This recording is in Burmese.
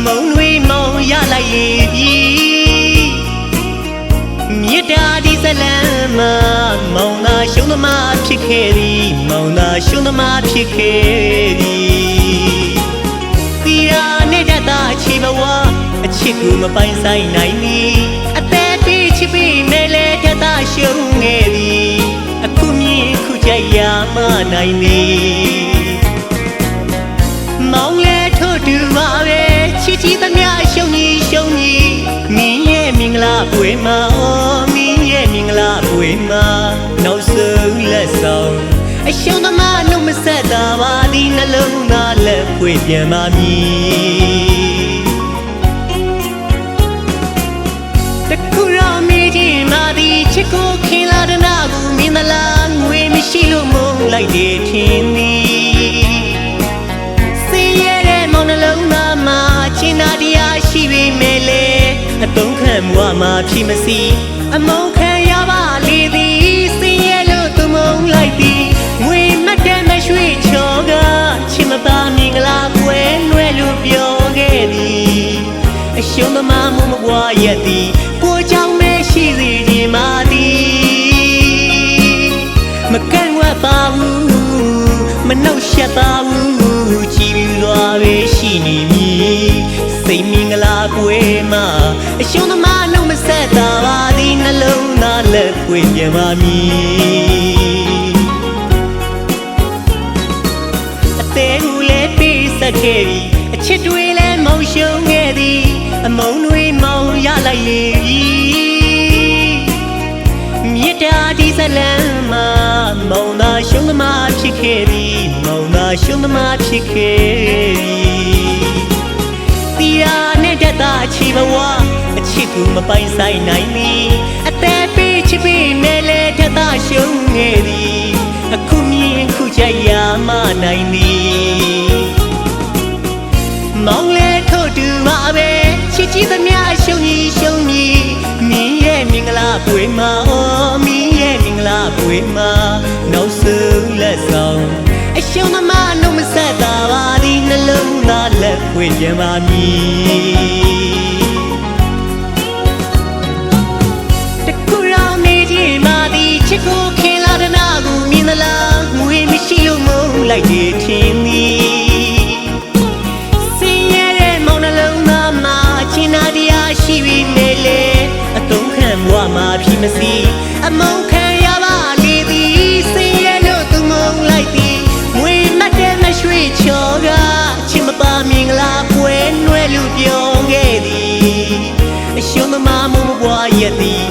မုံတွေမောင်ရလိုက်ရင်မြေတာဒီဇလန်မှာမောင်သာရှုံးသမားဖြစ်ခဲ့သည်မောင်သာရှုံးသမားဖြစ်ခဲ့သည်တီရာနဲ့တတာချီဘဝအချစ်ကိုမပိုင်ဆိုင်နိုင်သည်အသက်ပြေးချစ်ပြီးမဲလဲတတာရှုံးခဲ့သည်အခုမြင်ခုကြရမနိုင်သည်မောင်လဲထို့တူပါပဲချစ်ချစ်သမျှရှုံးကြီးရှုံးကြီးမင်းရဲ့မင်္ဂလာပွဲမှာမင်းရဲ့မင်္ဂလာပွဲမှာနောက်ဆုံးလက်ဆောင်အရှုံးသမားနှုတ်မဆက်တာပါဒီနှလုံးသားလက်ပွေပြန်ပါမည်တခုတော့မိချင်းမာဒီချစ်ကိုခင်လာတဲ့နာကိုမင်းသလားငွေမရှိလို့မုန်းလိုက်တယ်ထင်သည်စင်ရတဲ့မောင်နှလုံးသားမှာချင်းနာတရားရှိပေမဲ့လေအတုံးခံဘဝမှာဖြစ်မစီအမုန်းခံရပါလေသည်စင်ရလို့သူမုန်းလိုက်သည်ငွေမတ်တဲ့မရွှေချောကချစ်မပါမင်္ဂလာပွဲနွယ်လို့ပြောခဲ့သည်အရှုံးသမားမှုမကွာရက်သည်ကိုကြောင့်ပဲရှိစေခြင်းမာသည်မကန့်ဝတ်ပါဘူးမနှုတ်ဆက်ပါဘူးကြည်ပြီးသွားပဲရှိနေမည်စိတ်မင်္ဂလာပွဲမှာအရှုံးသမားနှုတ်မဆက်တာပါသည်နှလုံးသားလက်ပွေပြန်ပါမည်အသေးကိုလည်းပေးဆက်ခဲ့ပြီအချစ်တွေလည်းမောင်ရှုံးခဲ့သည်အမုန်းတွေမောင်ရလိုက်လေမြေတာဒီဇလန်မှာမောင်သာရှုံးသမားဖြစ်ခဲ့သည်မောင်သာရှုံးသမားဖြစ်ခဲ့သည်တီရာနဲ့တတာချီဘဝအချစ်ကိုမပိုင်ဆိုင်နိုင်သည်အသက်ပေးချစ်ပြီးမဲလဲတတာရှုံးခဲ့သည်အခုမြင်ခုကြရမနိုင်သည်မောင်လဲထို့တူပါပဲချစ်ချစ်သမျှရှုံးကြီးရှုံးကြီးမင်းရဲ့မင်္ဂလာပွဲမှာမင်းရဲ့မင်္ဂလာပွဲမှာနောက်ဆုံးလက်ဆောင်အရှုံးသမားနှုတ်မဆက်တာပါဒီနှလုံးသားလက်ပွေပြန်ပါမည်တကူရောင်နေခြင်းမာဒီချစ်ကိုခင်လာတဲ့နာကိုမြင်သလားငွေမရှိလို့မုန်းလိုက်တယ်ထင်သည်ရှိပြီမဲလေအတုံးခံဘဝမှာဖြစ်မစီအမုန်းခံရပါလေသည်စင်ရလို့သူမုန်းလိုက်သည်ငွေမတ်တဲ့မရွှေချောကချစ်မပါမင်္ဂလာပွဲနွယ်လို့ပြောခဲ့သည်အရှုံးသမားမဘွားရက်သည်